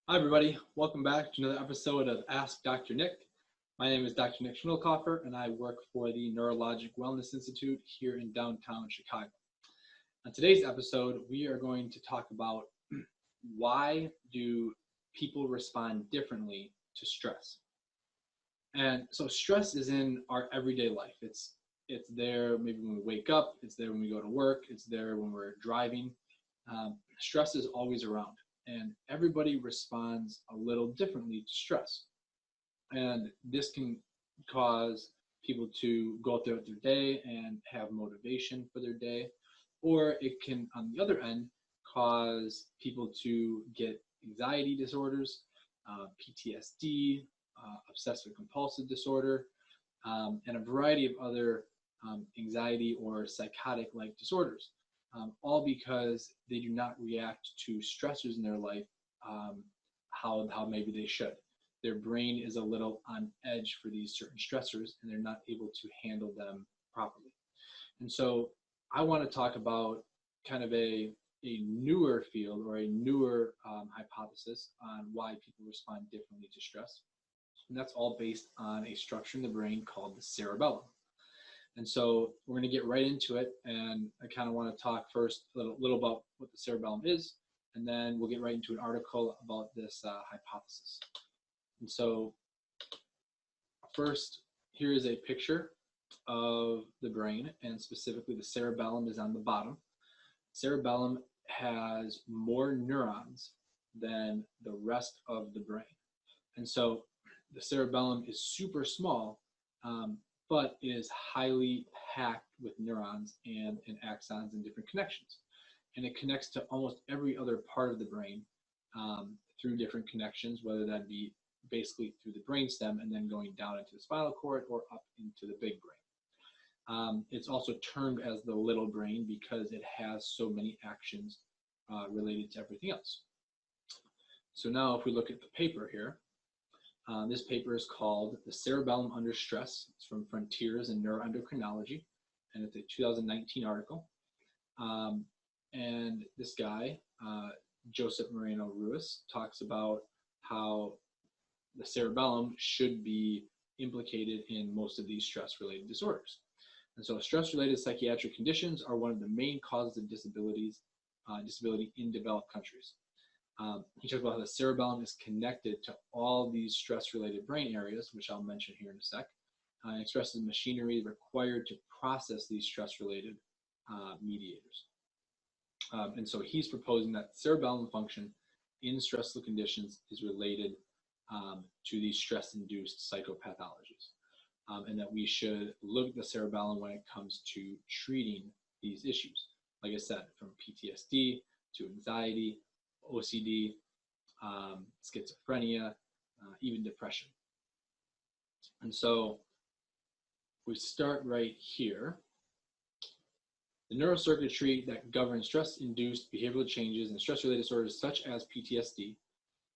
Hi, everybody. Welcome back to another episode of Ask Dr. Nick. My name is Dr. Nick Schmidlkoffer, and I work for the Neurologic Wellness Institute here in downtown Chicago. On today's episode, we are going to talk about why do people respond differently to stress. And so stress is in our everyday life. It's there maybe when we wake up, it's there when we go to work, it's there when we're driving. Stress is always around, and everybody responds a little differently to stress. And this can cause people to go throughout their day and have motivation for their day, or it can, on the other end, cause people to get anxiety disorders, PTSD, obsessive-compulsive disorder, and a variety of other anxiety or psychotic-like disorders, all because they do not react to stressors in their life how maybe they should. Their brain is a little on edge for these certain stressors, and they're not able to handle them properly. And so I want to talk about kind of a newer field or a newer hypothesis on why people respond differently to stress. And that's all based on a structure in the brain called the cerebellum. And so we're going to get right into it, and I kind of want to talk first a little about what the cerebellum is, and then we'll get right into an article about this hypothesis. And so first, here is a picture of the brain, and specifically the cerebellum is on the bottom. Cerebellum has more neurons than the rest of the brain. And so the cerebellum is super small, but is highly packed with neurons and axons and different connections. And it connects to almost every other part of the brain through different connections, whether that be basically through the brainstem and then going down into the spinal cord or up into the big brain. It's also termed as the little brain because it has so many actions related to everything else. So now if we look at the paper here, this paper is called The Cerebellum Under Stress. It's from Frontiers in Neuroendocrinology, and it's a 2019 article. And this guy, Joseph Moreno Ruiz, talks about how the cerebellum should be implicated in most of these stress-related disorders. And so stress-related psychiatric conditions are one of the main causes of disability in developed countries. He talks about how the cerebellum is connected to all these stress-related brain areas, which I'll mention here in a sec. It expresses machinery required to process these stress-related mediators. And so he's proposing that cerebellum function in stressful conditions is related to these stress-induced psychopathologies, and that we should look at the cerebellum when it comes to treating these issues. Like I said, from PTSD to anxiety, OCD, schizophrenia, even depression. And so we start right here. The neurocircuitry that governs stress-induced behavioral changes and stress-related disorders such as PTSD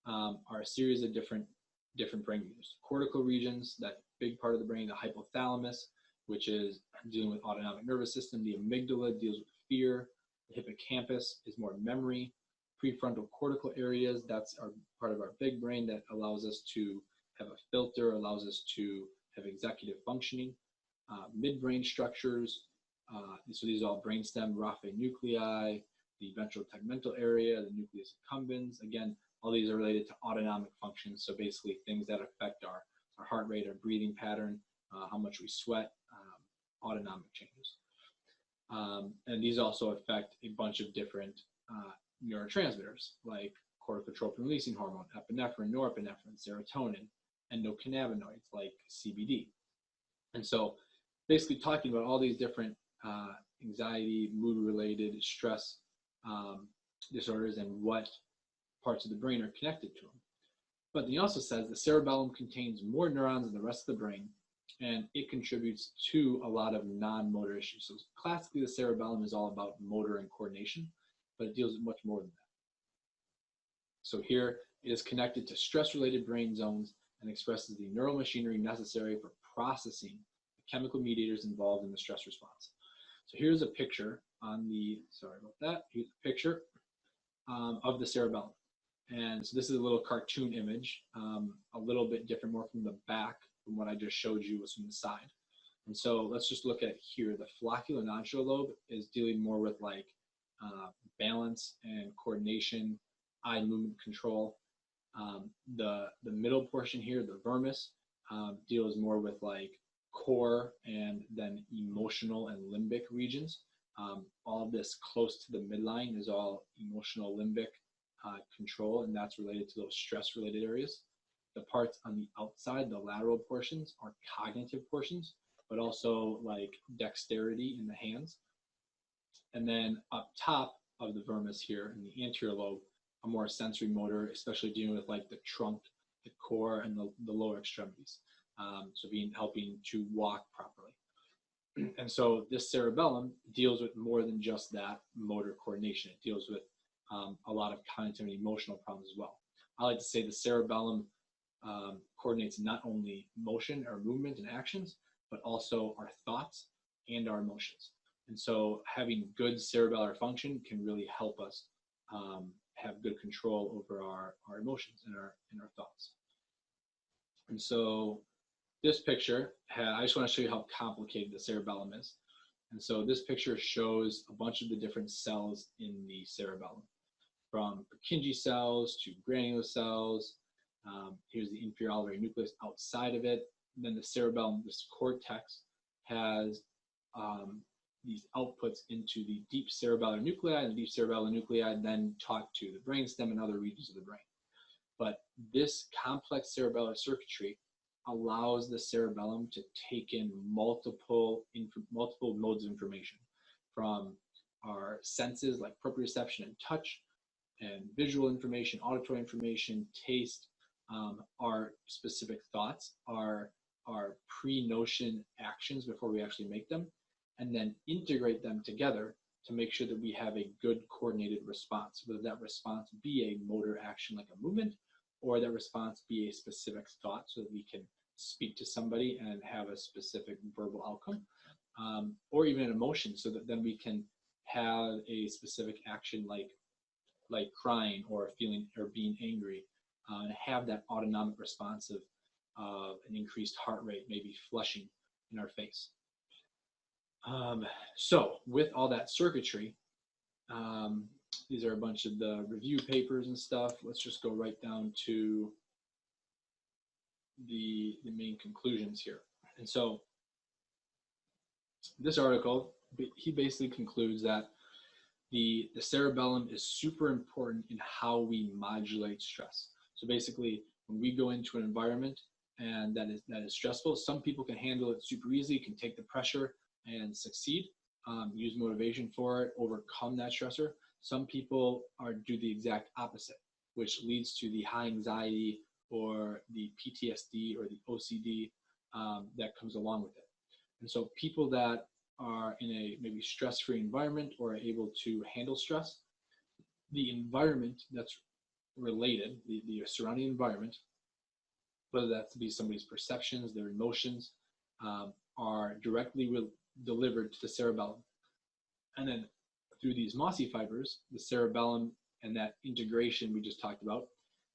are a series of different brain regions. Cortical regions, that big part of the brain, the hypothalamus, which is dealing with autonomic nervous system. The amygdala deals with fear. The hippocampus is more memory. Prefrontal cortical areas, that's our part of our big brain that allows us to have a filter, allows us to have executive functioning. Midbrain structures, so these are all brainstem, raphe nuclei, the ventral tegmental area, the nucleus accumbens. Again, all these are related to autonomic functions, so basically things that affect our heart rate, our breathing pattern, how much we sweat, autonomic changes. And these also affect a bunch of different neurotransmitters like corticotropin releasing hormone, epinephrine, norepinephrine, serotonin, endocannabinoids like CBD. And so basically talking about all these different anxiety, mood-related stress disorders and what parts of the brain are connected to them. But he also says the cerebellum contains more neurons than the rest of the brain, and it contributes to a lot of non-motor issues. So classically, the cerebellum is all about motor and coordination, but it deals with much more than that. So here it is connected to stress-related brain zones and expresses the neural machinery necessary for processing the chemical mediators involved in the stress response. So here's a picture on the, sorry about that, here's a picture of the cerebellum. And so this is a little cartoon image, a little bit different, more from the back from what I just showed you was from the side. And so let's just look at here. The flocculonodular lobe is dealing more with like balance and coordination, eye movement control. The middle portion here, the vermis, deals more with like core and then emotional and limbic regions. All of this close to the midline is all emotional limbic control, and that's related to those stress-related areas. The parts on the outside, the lateral portions, are cognitive portions, but also like dexterity in the hands. And then up top of the vermis here in the anterior lobe, a more sensory motor, especially dealing with like the trunk, the core, and the lower extremities. So helping to walk properly. And so this cerebellum deals with more than just that motor coordination. It deals with a lot of cognitive and emotional problems as well. I like to say the cerebellum coordinates not only motion or movement and actions, but also our thoughts and our emotions. And so having good cerebellar function can really help us have good control over our emotions and our thoughts. And so this picture, I just want to show you how complicated the cerebellum is. And so this picture shows a bunch of the different cells in the cerebellum, from Purkinje cells to granular cells. Here's the inferior olivary nucleus outside of it. And then the cerebellum, this cortex, has these outputs into the deep cerebellar nuclei, and the deep cerebellar nuclei then talk to the brainstem and other regions of the brain. But this complex cerebellar circuitry allows the cerebellum to take in multiple modes of information, from our senses like proprioception and touch, and visual information, auditory information, taste, our specific thoughts, our pre-notion actions before we actually make them, and then integrate them together to make sure that we have a good coordinated response, whether that response be a motor action like a movement, or that response be a specific thought so that we can speak to somebody and have a specific verbal outcome, or even an emotion so that then we can have a specific action like crying or feeling or being angry, and have that autonomic response of an increased heart rate, maybe flushing in our face. So with all that circuitry, these are a bunch of the review papers and stuff. Let's just go right down to the main conclusions here. And so this article, he basically concludes that the cerebellum is super important in how we modulate stress. So basically, when we go into an environment and that is stressful, some people can handle it super easily, can take the pressure and succeed, use motivation for it, overcome that stressor. Some people do the exact opposite, which leads to the high anxiety or the PTSD or the OCD that comes along with it. And so people that are in a maybe stress-free environment or are able to handle stress, the environment that's related, the surrounding environment, whether that be somebody's perceptions, their emotions, are directly delivered to the cerebellum. And then through these mossy fibers, the cerebellum and that integration we just talked about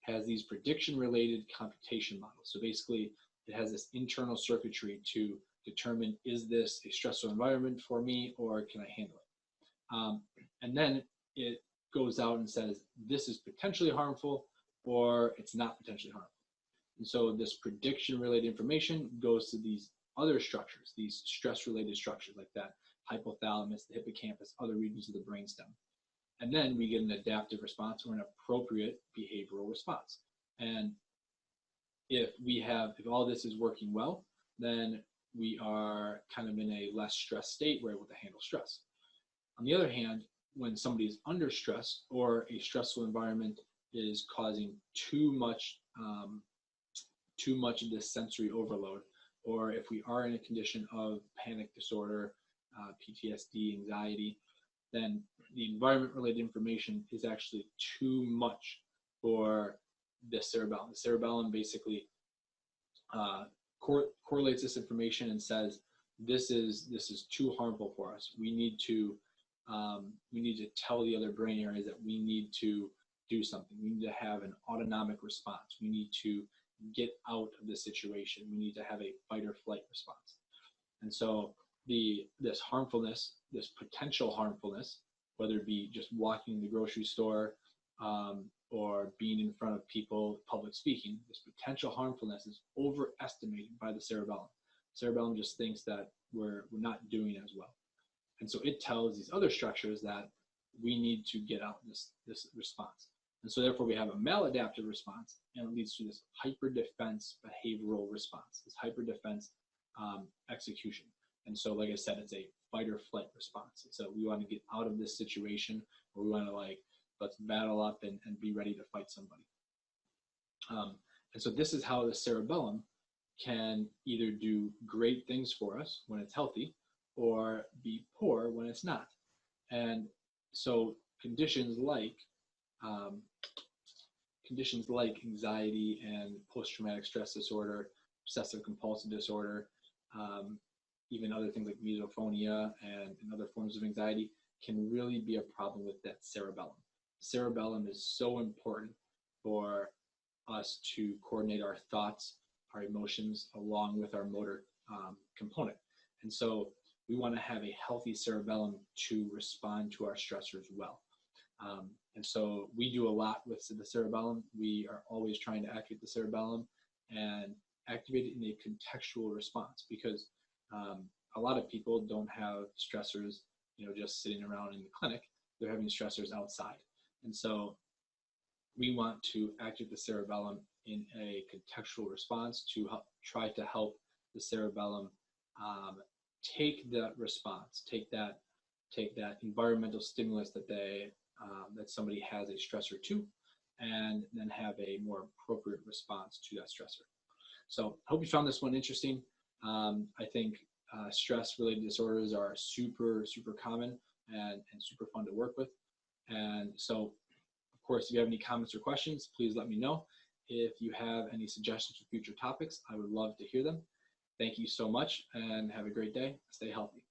has these prediction-related computation models. So basically, it has this internal circuitry to determine, is this a stressful environment for me or can I handle it? And then it goes out and says, this is potentially harmful or it's not potentially harmful. And so this prediction-related information goes to these other structures, these stress-related structures like that hypothalamus, the hippocampus, other regions of the brainstem. And then we get an adaptive response or an appropriate behavioral response. And if all this is working well, then we are kind of in a less stressed state. We're able to handle stress. On the other hand, when somebody is under stress or a stressful environment is causing too much of this sensory overload, or if we are in a condition of panic disorder, PTSD, anxiety, then the environment-related information is actually too much for the cerebellum. The cerebellum basically correlates this information and says, this is too harmful for us. We need to tell the other brain areas that we need to do something. We need to have an autonomic response. We need to get out of the situation. We need to have a fight or flight response. And so this harmfulness, this potential harmfulness, whether it be just walking in the grocery store or being in front of people, public speaking, this potential harmfulness is overestimated by the cerebellum. Cerebellum just thinks that we're not doing as well. And so it tells these other structures that we need to get out this response. And so therefore we have a maladaptive response, and it leads to this hyperdefense behavioral response, this hyperdefense execution. And so, like I said, it's a fight or flight response. So we want to get out of this situation, or we want to let's battle up and be ready to fight somebody. And so this is how the cerebellum can either do great things for us when it's healthy, or be poor when it's not. And so conditions like anxiety and post-traumatic stress disorder, obsessive-compulsive disorder, even other things like misophonia and other forms of anxiety can really be a problem with that cerebellum. Cerebellum is so important for us to coordinate our thoughts, our emotions, along with our motor component. And so we want to have a healthy cerebellum to respond to our stressors well. And so we do a lot with the cerebellum. We are always trying to activate the cerebellum and activate it in a contextual response, because a lot of people don't have stressors, just sitting around in the clinic. They're having stressors outside. And so we want to activate the cerebellum in a contextual response to try to help the cerebellum take that response, take that environmental stimulus that that somebody has a stressor to, and then have a more appropriate response to that stressor. So I hope you found this one interesting. I think stress-related disorders are super, super common and super fun to work with. And so, of course, if you have any comments or questions, please let me know. If you have any suggestions for future topics, I would love to hear them. Thank you so much, and have a great day. Stay healthy.